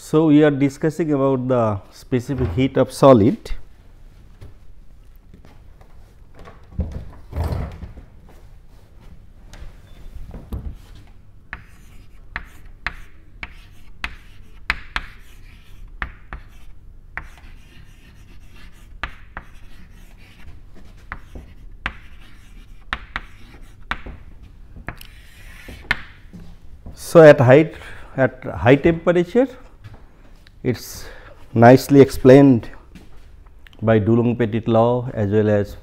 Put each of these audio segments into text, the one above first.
So, we are discussing about the specific heat of solid. So, at high temperature, it is nicely explained by Dulong-Petit law as well as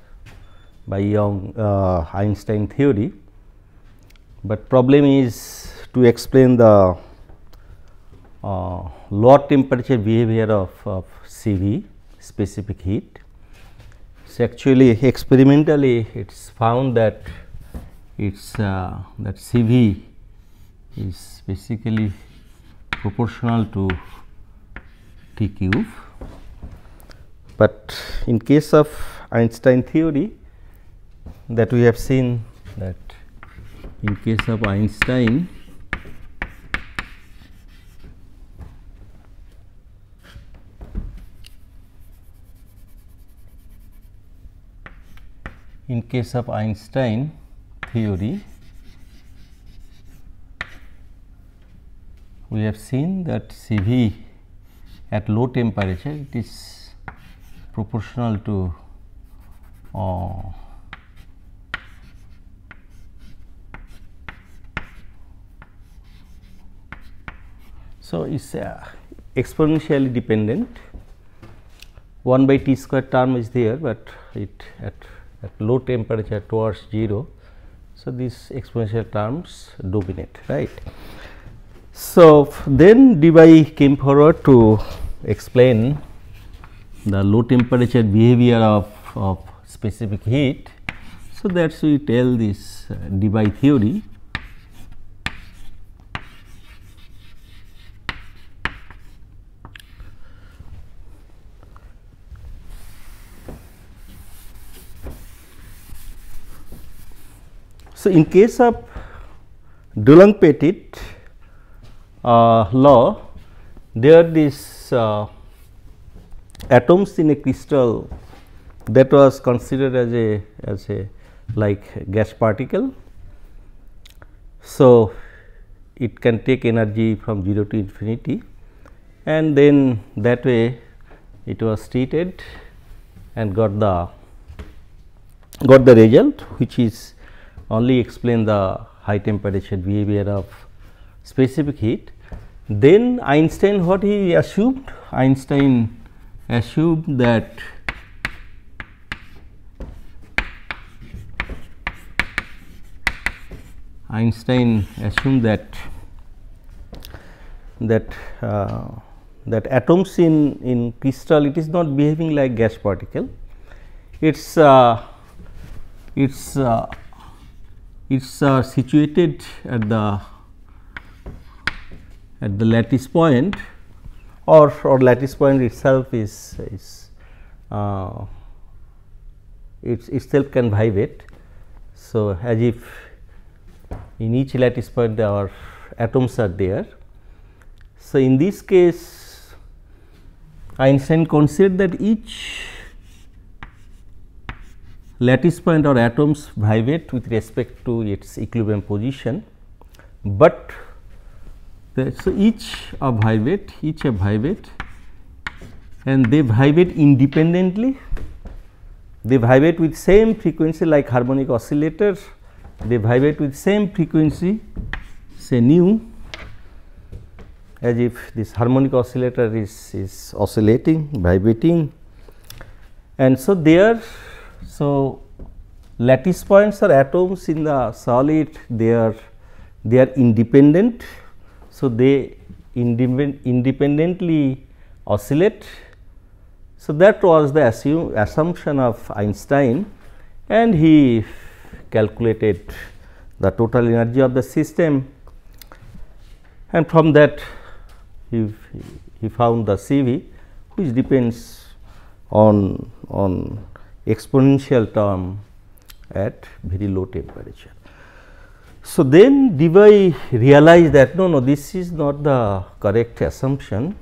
by Einstein theory, but problem is to explain the lower temperature behavior of CV, specific heat. So, actually experimentally it is found that that CV is basically proportional to T cube, but in case of Einstein theory, that we have seen that in case of Einstein, theory, we have seen that CV at low temperature, it is proportional to so it is exponentially dependent. 1 by T square term is there, but it at low temperature towards 0. So, these exponential terms dominate, right. So, then Debye came forward to explain the low temperature behavior of specific heat. So, that is we tell this Debye theory. So, in case of Dulong-Petit law, there this atoms in a crystal that was considered as a like gas particle. So, it can take energy from 0 to infinity, and then that way it was treated and got the result, which is only explain the high temperature behavior of specific heat. Then Einstein, what he assumed? Einstein assumed that that atoms in crystal, it is not behaving like gas particle. It's situated at the lattice point, or lattice point itself is itself can vibrate. So, as if in each lattice point our atoms are there. So, in this case Einstein considered that each lattice point or atoms vibrate with respect to its equilibrium position, but so each vibrate and they vibrate independently. They vibrate with same frequency like harmonic oscillator, they vibrate with same frequency, say nu, as if this harmonic oscillator is oscillating, vibrating, and so there. So, lattice points or atoms in the solid, they are independent. So, they independently oscillate. So, that was the assumption of Einstein, and he calculated the total energy of the system, and from that he found the CV, which depends on exponential term at very low temperature. So, then Debye realized that no, this is not the correct assumption.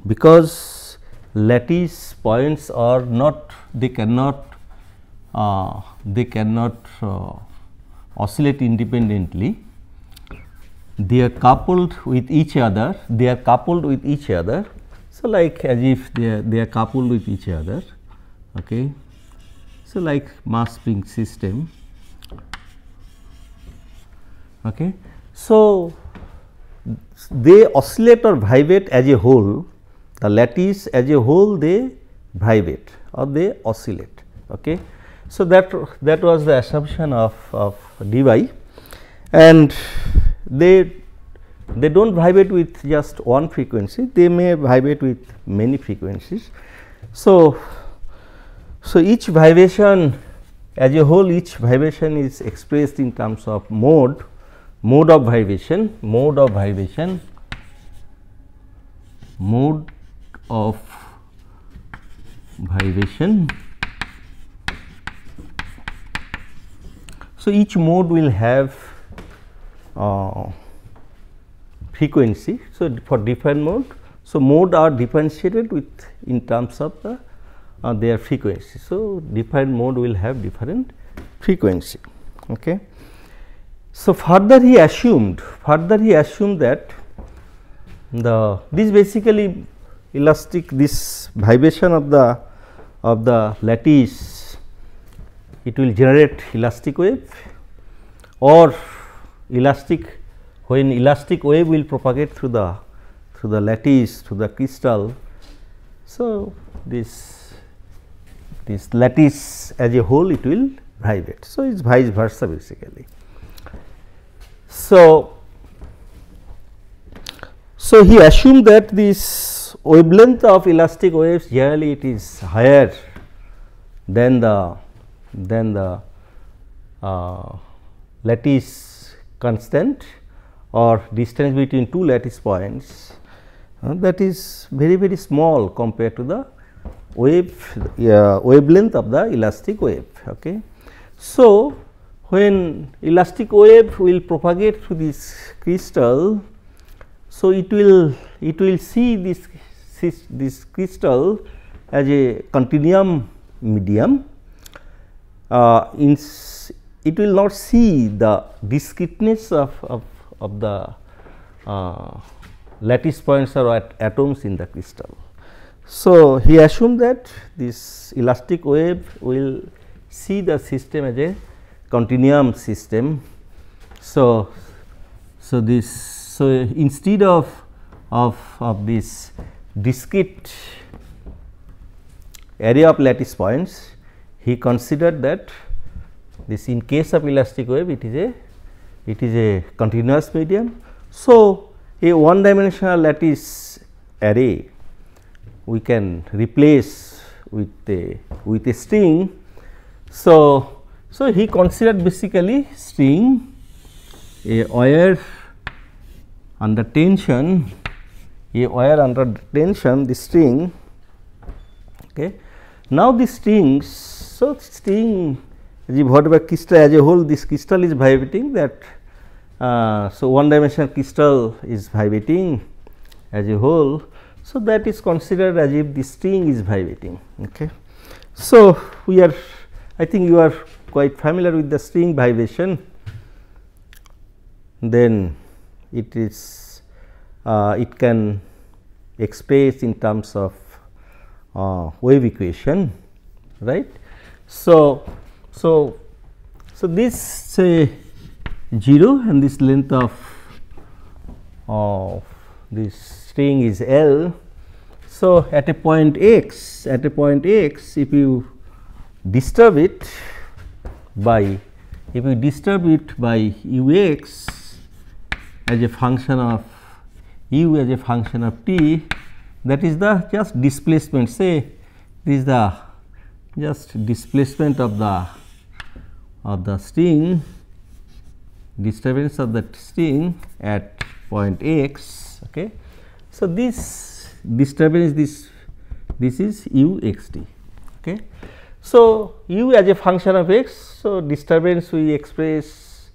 because lattice points are not, they cannot oscillate independently, they are coupled with each other, So, like as if they are coupled with each other. Okay. So, like mass spring system. Okay. So, they oscillate or vibrate as a whole, the lattice as a whole they vibrate or they oscillate. Okay. So, that was the assumption of dy, and they do not vibrate with just one frequency, they may vibrate with many frequencies. So, each vibration as a whole, each vibration is expressed in terms of mode of vibration. So, each mode will have frequency. So, for different mode, so mode are differentiated with in terms of the their frequency. So, different mode will have different frequency. Okay. So, further he assumed that this basically elastic, this vibration of the lattice, it will generate elastic wave, or when elastic wave will propagate through the lattice, through the crystal. So, this lattice as a whole, it will vibrate. So, it is vice versa basically. So, he assumed that this wavelength of elastic waves generally it is higher than the lattice constant or distance between two lattice points, that is very small compared to the wavelength of the elastic wave. Okay. So, when elastic wave will propagate through this crystal, so it will see this crystal as a continuum medium. It will not see the discreteness of the lattice points or atoms in the crystal. So, he assumed that this elastic wave will see the system as a continuum system. So, instead of this discrete array of lattice points, he considered that this, in case of elastic wave, it is a continuous medium. So, a one dimensional lattice array we can replace with a string. So, he considered basically string, a wire under tension, the string. Okay. Now, the strings, so string whatever crystal as a whole, this crystal is vibrating, that so one dimensional crystal is vibrating as a whole. So, that is considered as if the string is vibrating. Okay. So, I think you are quite familiar with the string vibration. Then it can express in terms of wave equation, right. So, this say 0 and this length of this string is L. So, at a point x, if you disturb it by ux as a function of u as a function of t, that is the just displacement, say this is the just displacement of the string, disturbance of the string at point x. Okay. So, this disturbance, this is u x t. Okay. So, u as a function of x, so disturbance we express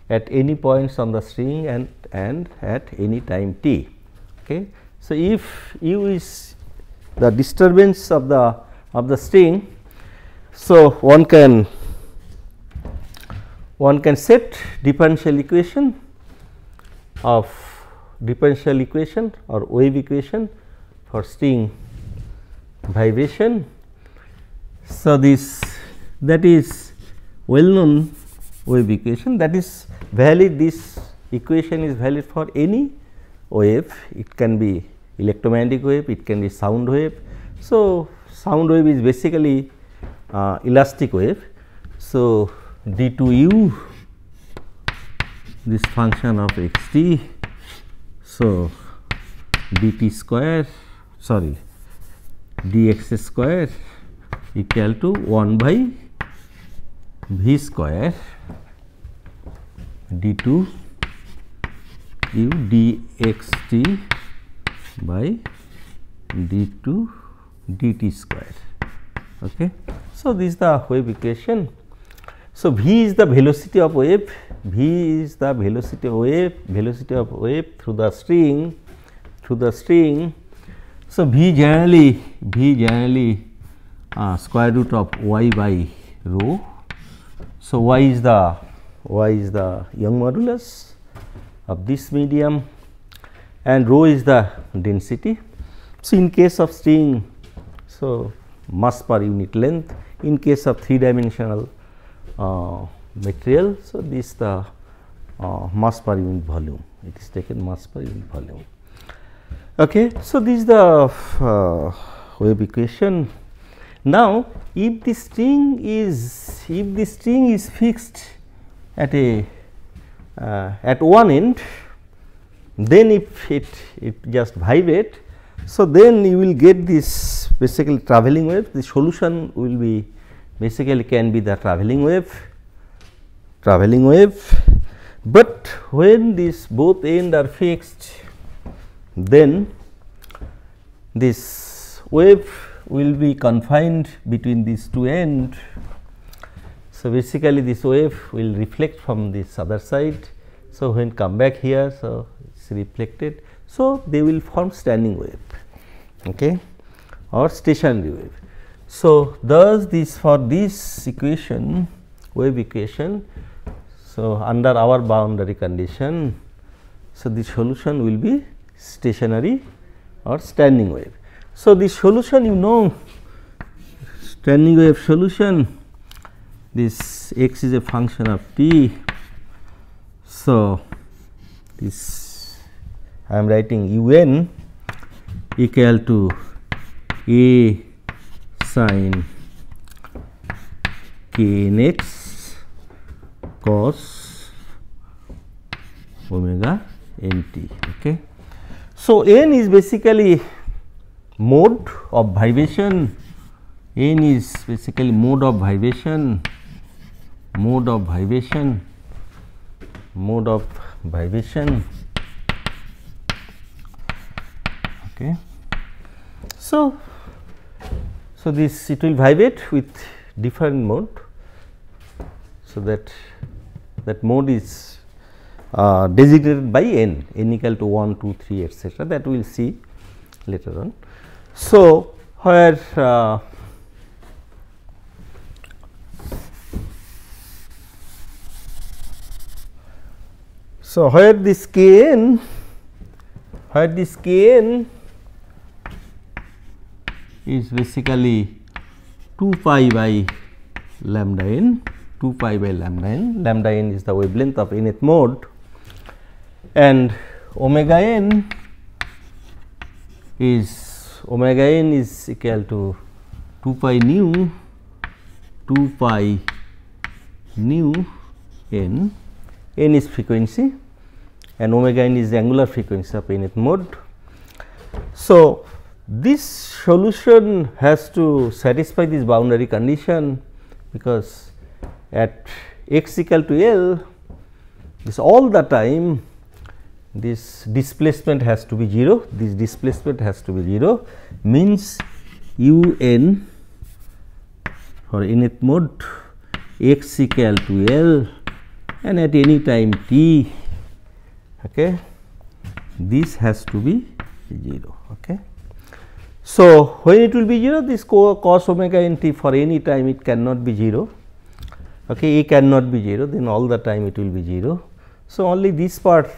at any points on the string and at any time t. Okay. So, if u is the disturbance of the string, so one can set differential equation or wave equation for string vibration. So, that is well known wave equation, that is valid. This equation is valid for any wave. It can be electromagnetic wave, it can be sound wave. So, sound wave is basically elastic wave. So, d2u, this function of x t. So, dt square, sorry, dx square equal to 1 by v square d2 u dxt by d2 dt square. Okay. So, this is the wave equation. So, v is the velocity of wave, velocity of wave through the string, So, v generally square root of y by rho. So, y is the Young modulus of this medium and rho is the density. So, in case of string, so mass per unit length, in case of 3-dimensional material, so this is the mass per unit volume, it is taken mass per unit volume. Okay. So, this is the wave equation. Now, if the string is fixed at one end, then if it just vibrate, so then you will get this basically travelling wave. The solution will be basically can be the travelling wave. But when these both end are fixed, then this wave will be confined between these two ends. So, basically this wave will reflect from this other side. So, when come back here, so it is reflected. So, they will form standing wave, okay, or stationary wave. So, thus this for this equation, wave equation, so under our boundary condition, so the solution will be stationary or standing wave. So, the solution, you know, standing wave solution, this x is a function of t. So, this I am writing un equal to a sin k n x cos omega n t. Okay. So, n is basically mode of vibration, n is basically mode of vibration. Okay. So, this it will vibrate with different mode. So, that mode is designated by n equal to 1, 2, 3 etc. that we will see later on. So, where where this kn is basically 2 pi by lambda n, lambda n is the wavelength of nth mode, and omega n is equal to 2 pi nu n, n is frequency and omega n is the angular frequency of nth mode. So, this solution has to satisfy this boundary condition, because at x equal to L, this all the time this displacement has to be 0, means u n for nth mode x equal to L and at any time t, okay, this has to be 0. Okay. So, when it will be 0, this cos omega n t for any time it cannot be 0, okay, a cannot be 0, then all the time it will be 0. So, only this part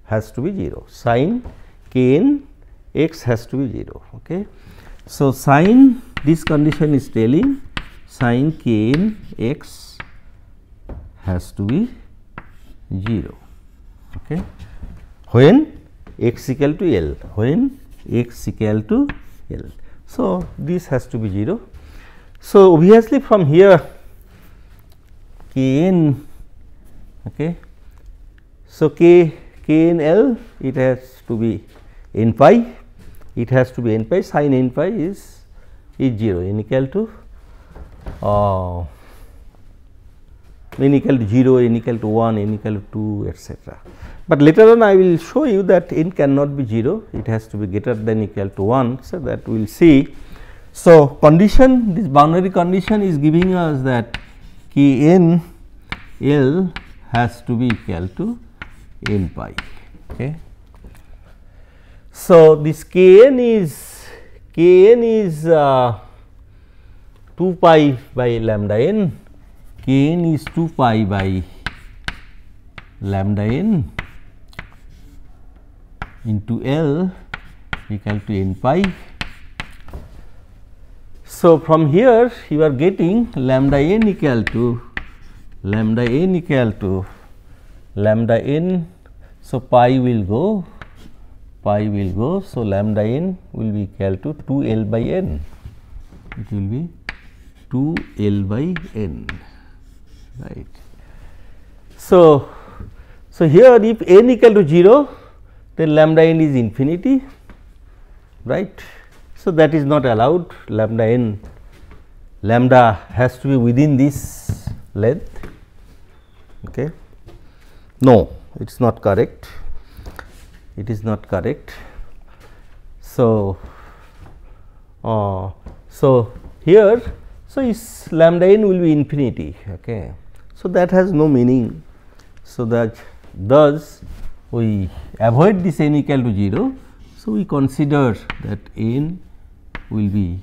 has to be 0, sin k n x has to be 0. Okay. So, sin, this condition is telling sin k n x has to be 0, okay, when x equal to L, when x equal to L. So, this has to be 0. So, obviously from here k n, okay. So, k n L, it has to be n pi, it has to be n pi, sin n pi is 0, n equal to n equal to 0, n equal to 1, n equal to 2, etc. But later on I will show you that n cannot be 0, it has to be greater than equal to 1. So, that we will see. So, condition, this boundary condition is giving us that k n L has to be equal to n pi. Okay. So, this k n is 2 pi by lambda n, k n is 2 pi by lambda n into L equal to n pi. So, from here you are getting lambda n equal to lambda n. So, pi will go. So, lambda n will be equal to 2 L by n, it will be 2 L by n, right. So, here if n equal to 0, then lambda n is infinity, right. So, that is not allowed, lambda has to be within this length, okay. No, it is not correct, it is not correct. So, here, so is lambda n will be infinity, okay. So, that has no meaning. So, that thus we avoid this n equal to 0. So, we consider that n will be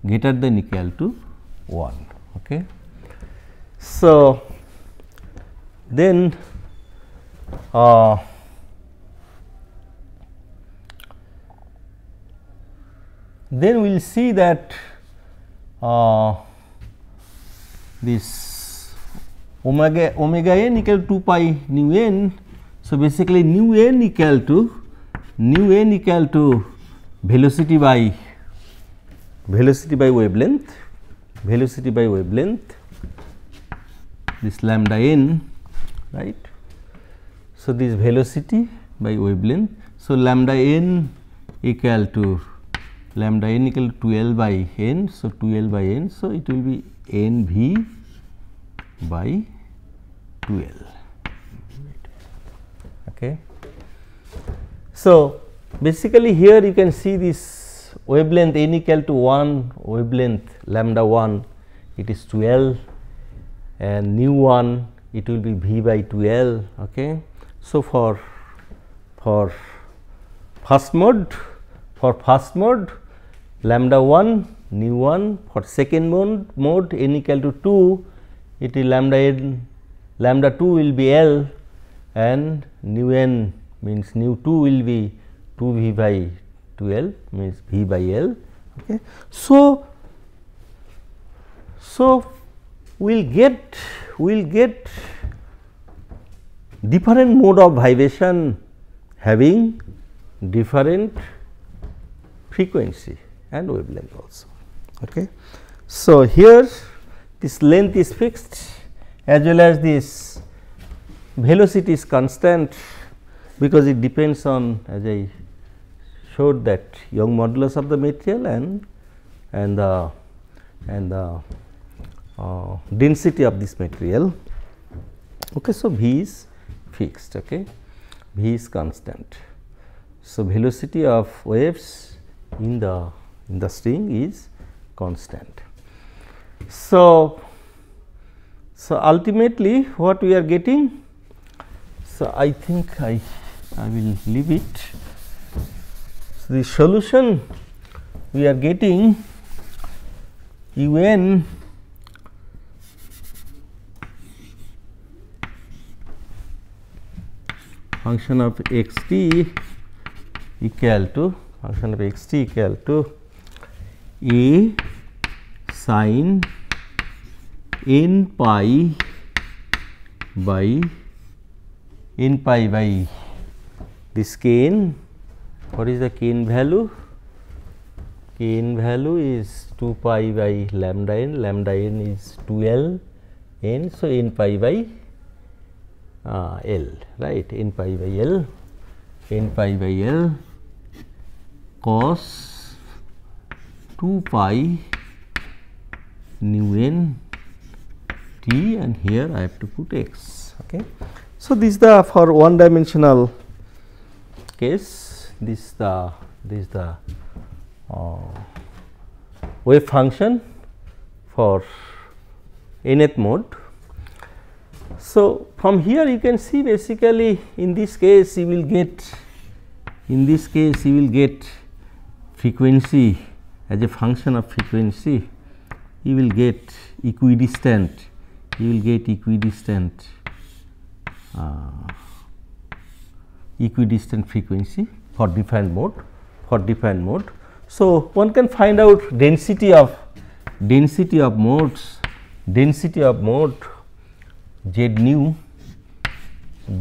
greater than equal to 1. Okay. So, then we will see that this omega n equal to 2 pi nu n. So, basically nu n equal to velocity by wavelength, this lambda n, right. So, this velocity by wavelength. So, lambda n equal to 2L by n. So, 2L by n. So, it will be n v by 2L. Okay. So, basically here you can see this wavelength n equal to 1, wavelength lambda 1, it is 2L, and nu 1 it will be v by 2L. Okay. So, for first mode lambda 1 nu 1, for second mode n equal to 2, it is lambda 2 will be L, and nu n means nu 2 will be 2 v by 2L, means v by L. Okay. So, we will get different mode of vibration having different frequency and wavelength also. Okay. So, here this length is fixed as well as this velocity is constant, because it depends on, as I showed, that Young modulus of the material and the density of this material. Okay. So, v is fixed, okay. V is constant. So, velocity of waves in the string is constant. So, ultimately what we are getting, so I think I will leave it. So, the solution we are getting un function of x t equal to a sin n pi by this kn. What is the kn value? Kn value is 2 pi by lambda n is 2l n. So, n pi by L, right, n pi by L cos 2 pi nu n t, and here I have to put x. Okay. So, this is the for one dimensional case, this is the wave function for nth mode. So, from here you can see basically in this case you will get frequency as a function of frequency, you will get equidistant frequency for defined mode. So, one can find out density of modes z nu,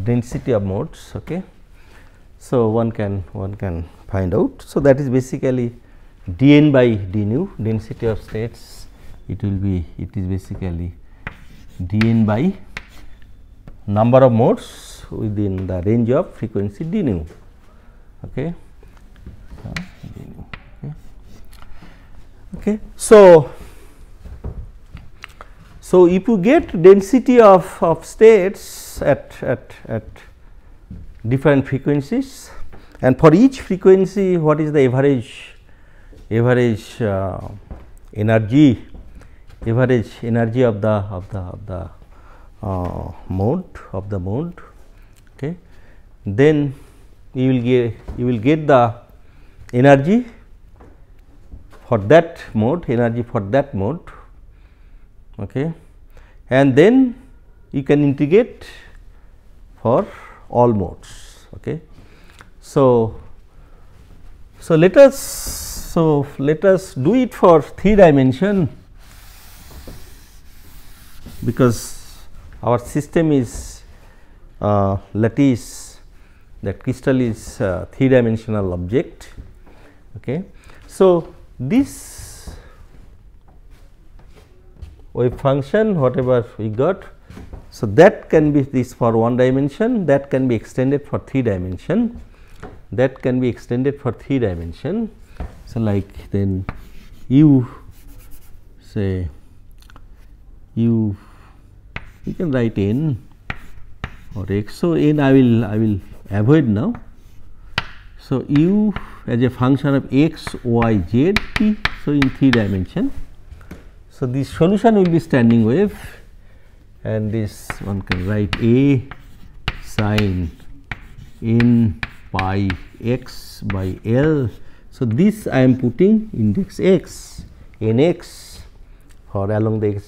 density of modes. Okay. So, one can find out. So, that is basically dn by d nu, density of states. It is basically dn by number of modes within the range of frequency d nu. Okay. Okay. So, if you get density of states at different frequencies, and for each frequency what is the average energy of the mode, okay, then you will get the energy for that mode, okay, and then you can integrate for all modes. Okay. So, let us do it for 3 dimension, because our system is lattice, that crystal is 3 dimensional object. Okay. So, this wave function whatever we got, so that can be this for 1 dimension, that can be extended for 3 dimension, So, like then you can write n or x. So, n I will avoid now. So, u as a function of x, y, z, t. So, in 3 dimension. So, this solution will be standing wave, and this one can write a sin n pi x by L. So, this I am putting index x, n x for along the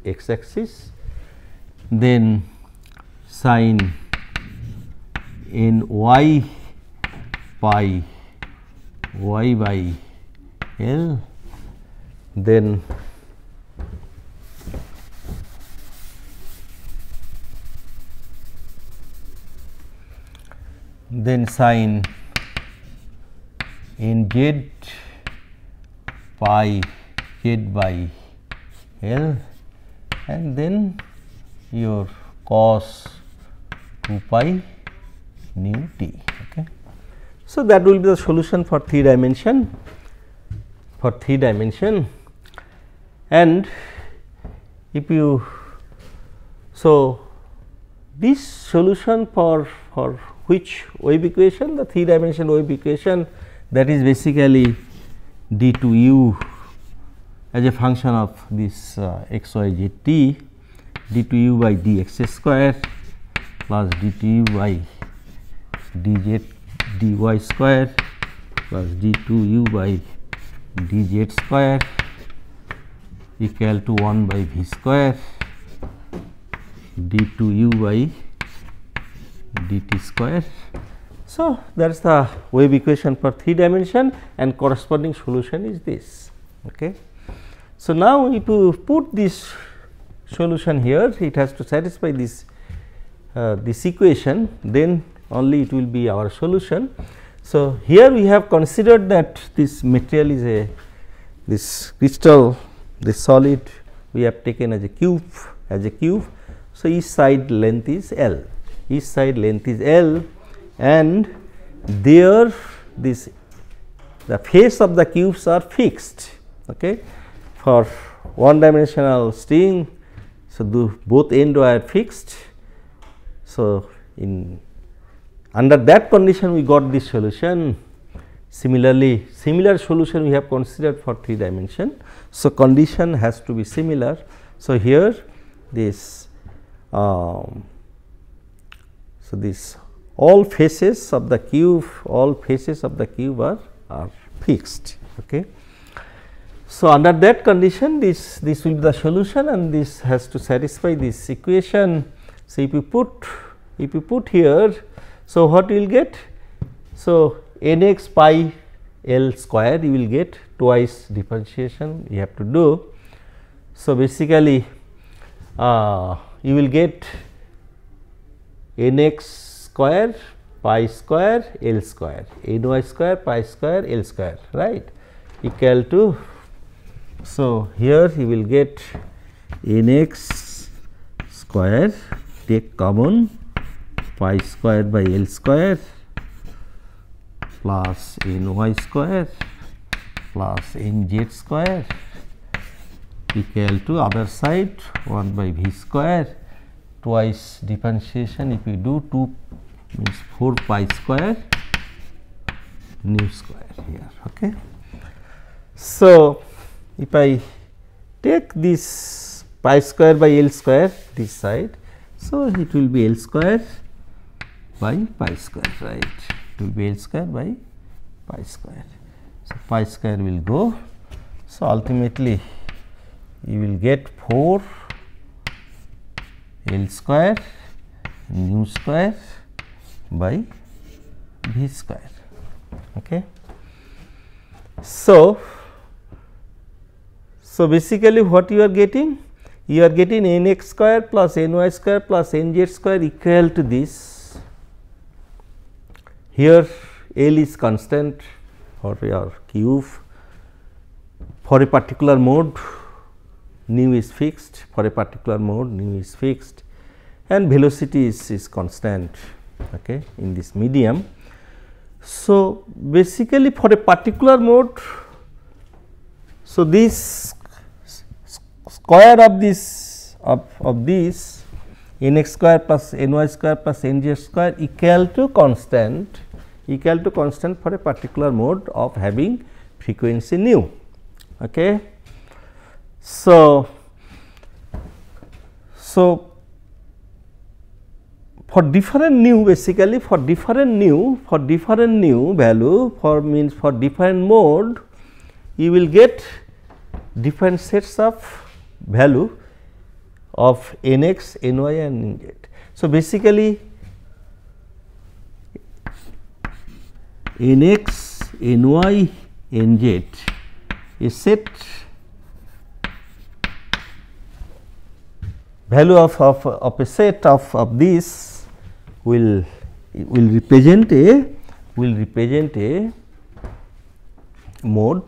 x axis, then sin n y pi y by L, then sin n z pi z by L, and then your cos 2 pi nu t. Okay. So, that will be the solution for 3 dimension. And if you, so this solution for which wave equation, the 3 dimensional wave equation, that is basically d to u as a function of this x y z t, d to u by dx square plus d to u by dz dy square plus d2u by dz square equal to 1 by v square d2u by dt square. So, that is the wave equation for 3 dimension and corresponding solution is this. Okay. So, now if you put this solution here, it has to satisfy this equation, then only it will be our solution. So, here we have considered that this material is this crystal, this solid we have taken as a cube, So, each side length is L, and there the face of the cubes are fixed. Okay. For one dimensional string, so both end were fixed. So, under that condition we got this solution. Similarly, similar solution we have considered for 3 dimension. So, condition has to be similar. So, here this this all faces of the cube are fixed. Okay. So, under that condition this will be the solution, and this has to satisfy this equation. So, if you put here, so what you will get? So, nx pi L square you will get twice differentiation you have to do. So, basically you will get nx square pi square L square, ny square pi square L square, right, equal to. So, here you will get nx square, take common, pi square by L square plus ny square plus nz square equal to other side 1 by v square, twice differentiation if you do 2 means 4 pi square nu square here. Okay. So, if I take this pi square by L square this side, so it will be L square by pi square, right, it will be L square by pi square. So, pi square will go. So, ultimately you will get 4 L square nu square by v square. Okay. So, basically what you are getting? You are getting nx square plus ny square plus nz square equal to this. Here L is constant for your cube. For a particular mode, nu is fixed, for a particular mode nu is fixed, and velocity is constant, okay, in this medium. So, basically for a particular mode, so this square of this nx square plus ny square plus nz square equal to constant for a particular mode of having frequency nu. Okay. So, for different nu, basically for different nu value, for means for different mode, you will get different sets of value of nx, ny and nz. So, basically nx, ny, nz is set value of a set of this will represent a mode,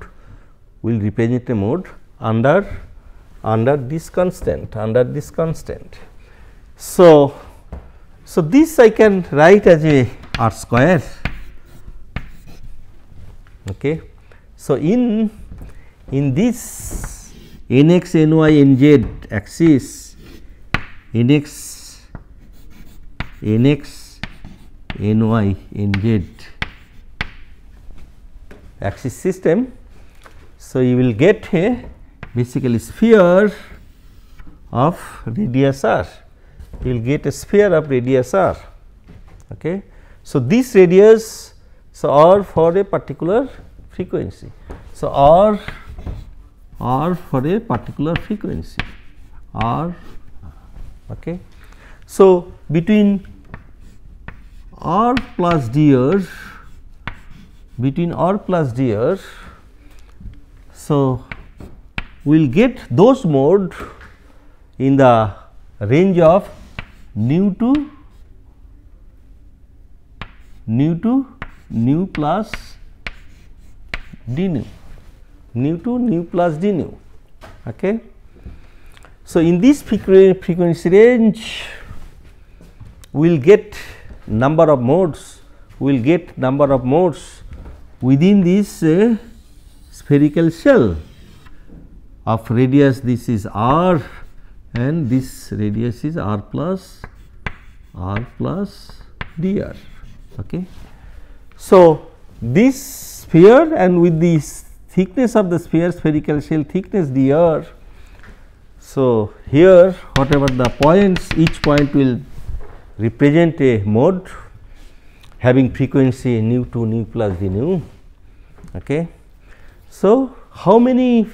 under this constant, So, this I can write as a r square. Okay. So, in this nx, ny, nz axis, nx, ny, nz axis system. So, you will get a basically sphere of radius r, you will get a sphere of radius r. Okay. So, this radius, So, R for a particular frequency. So, R for a particular frequency, R. Okay. So, between R plus dr, so we will get those mode in the range of nu to nu plus d nu, nu to nu plus d nu. Okay. So, in this frequency range we will get number of modes, within this spherical shell of radius, this is r, and this radius is r plus dr. Okay. So, this sphere and with the thickness of the sphere, spherical shell thickness dr. So, here whatever the points, each point will represent a mode having frequency nu to nu plus d nu. Okay. So, how many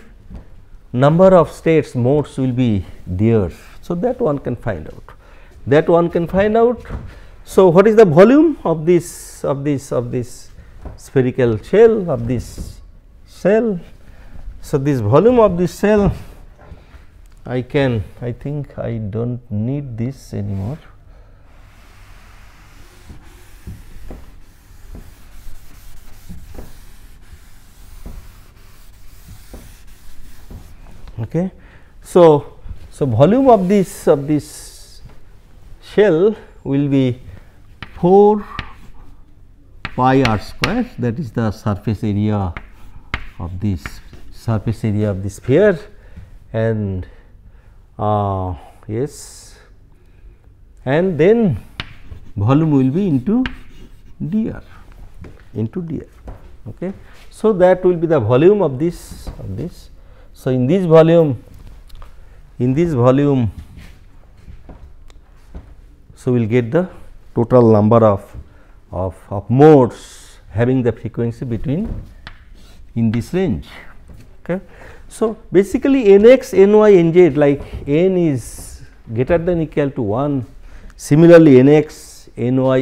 number of states modes will be there? So, that one can find out. So, what is the volume of this spherical shell, of this cell? So, this volume of this cell, I think I do not need this anymore. Okay. So, volume of this shell will be 4 pi r square, that is the surface area of this sphere, and yes, and then volume will be into dr. Okay. So, that will be the volume of this. So, in this volume, so we will get the total number of modes having the frequency between in this range. Okay. So, basically nx, ny, nz, like n is greater than equal to 1. Similarly, nx, ny,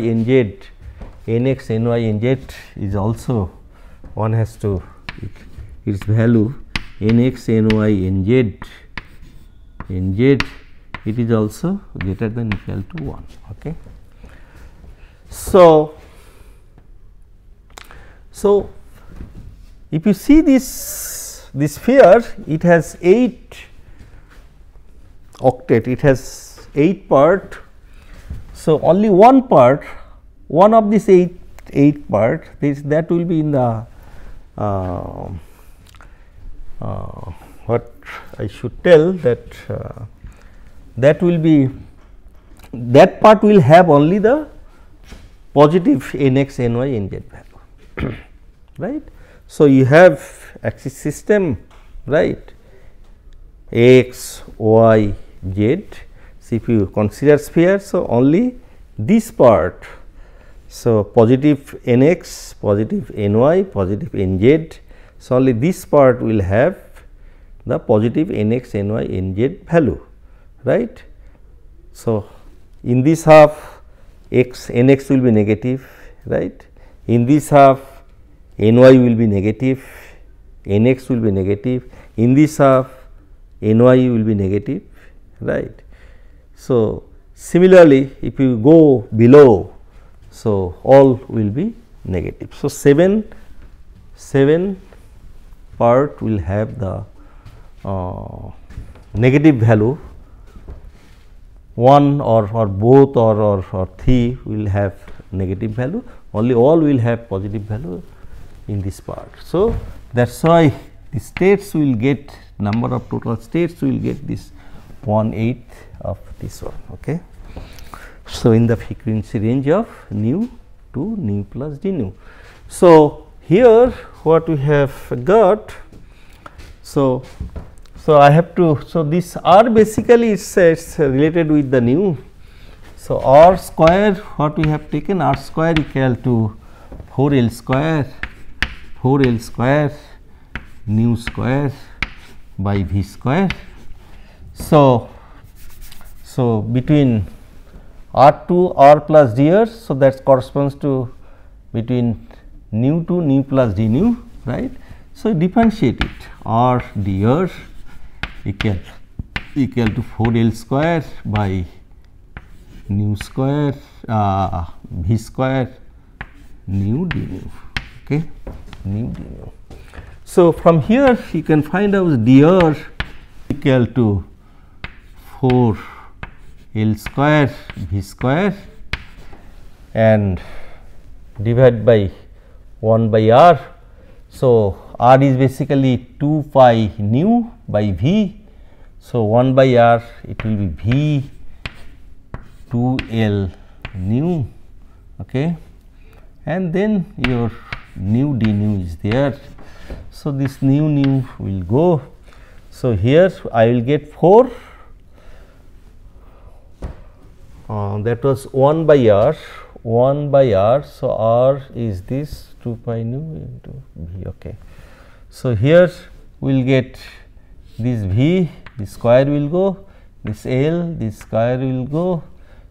nz, is also one has to its value nx, ny, nz, it is also greater than equal to 1. Okay. So, if you see this sphere, it has 8 octet, it has 8 part. So, only one part, one of this 8 part, that will be in the what I should tell, that that will be, that part will have only the positive nx, ny, nz value, right. So, you have axis system, right, x, y, z. So, if you consider sphere, so only this part, so positive nx, positive ny, positive nz. So, only this part will have the positive nx, ny, nz value, right. So, in this half nx will be negative, right. In this half ny will be negative, nx will be negative. In this half ny will be negative, right. So, similarly, if you go below, so all will be negative. So, 7 part will have the negative value, 1 or both or 3 will have negative value, only all will have positive value in this part. So, that is why the states will get, number of total states will get this 1/8 of this one. Okay. So, in the frequency range of nu to nu plus d nu. So, here what we have got, so I have to, so this r basically is related with the nu. So, r square, what we have taken, r square equal to 4L square nu square by V square. So between R2 R plus dr, so that corresponds to between nu to nu plus d nu, right. So differentiate it, R dr equal to 4L square by nu square V square nu d nu, okay, nu d nu. So from here you can find out dr equal to 4L square V square and divide by 1 by R. So R is basically 2 pi nu by V. So 1 by R it will be V 2L nu, okay, and then your nu d nu is there. So this nu will go. So here I will get 4, that was 1 by R. So R is this 2 pi nu into V, okay. So here we will get this V, this square will go, this L, this square will go,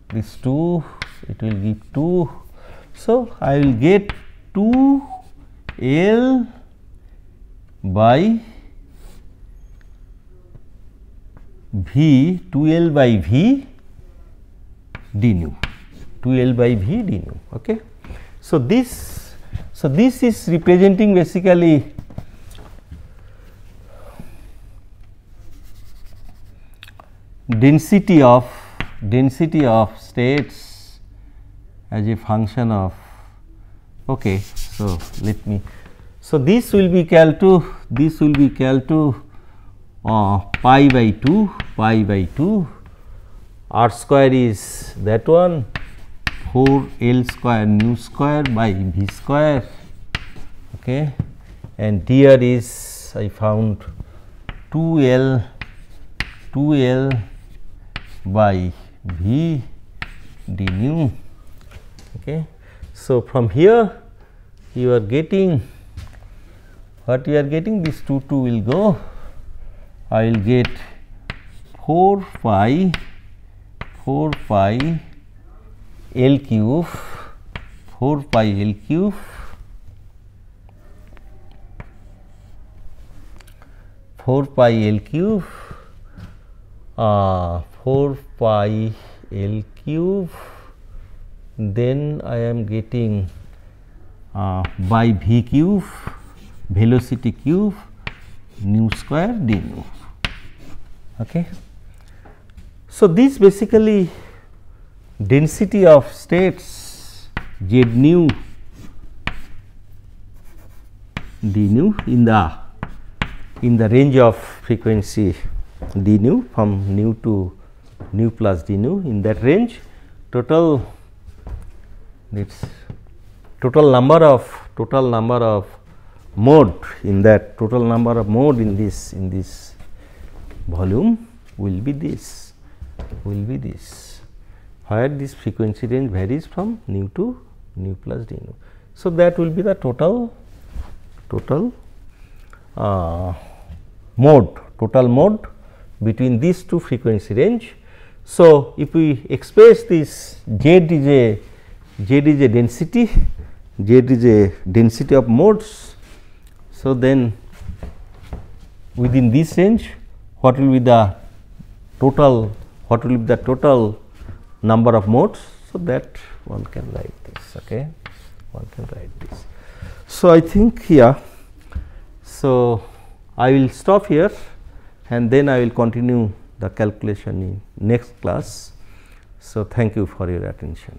this 2, it will give 2. So I will get 2L by V, 2L by V d nu, 2L by V d nu, okay. So this is representing basically density of states as a function of, okay. So let me, so this will be equal to pi by 2, R square is that one, 4L square nu square by V square, okay, and here is I found 2L by V d nu, okay. So from here you are getting what you are getting, this 2 will go, I will get 4 pi L cube, 4 pi L cube, 4 pi L cube, 4 pi L cube, then I am getting by V cube, velocity cube nu square d nu, okay. So this basically density of states Z nu d nu in the range of frequency d nu from nu to nu plus d nu, in that range total number of mode in that total number of mode in this volume will be this, where this frequency range varies from nu to nu plus d nu. So that will be the total mode between these two frequency range. So if we express this Z is a density, of modes. So then within this range what will be the total number of modes. So that one can write this, okay, one can write this. So I think here, so I will stop here and then I will continue the calculation in next class. So thank you for your attention.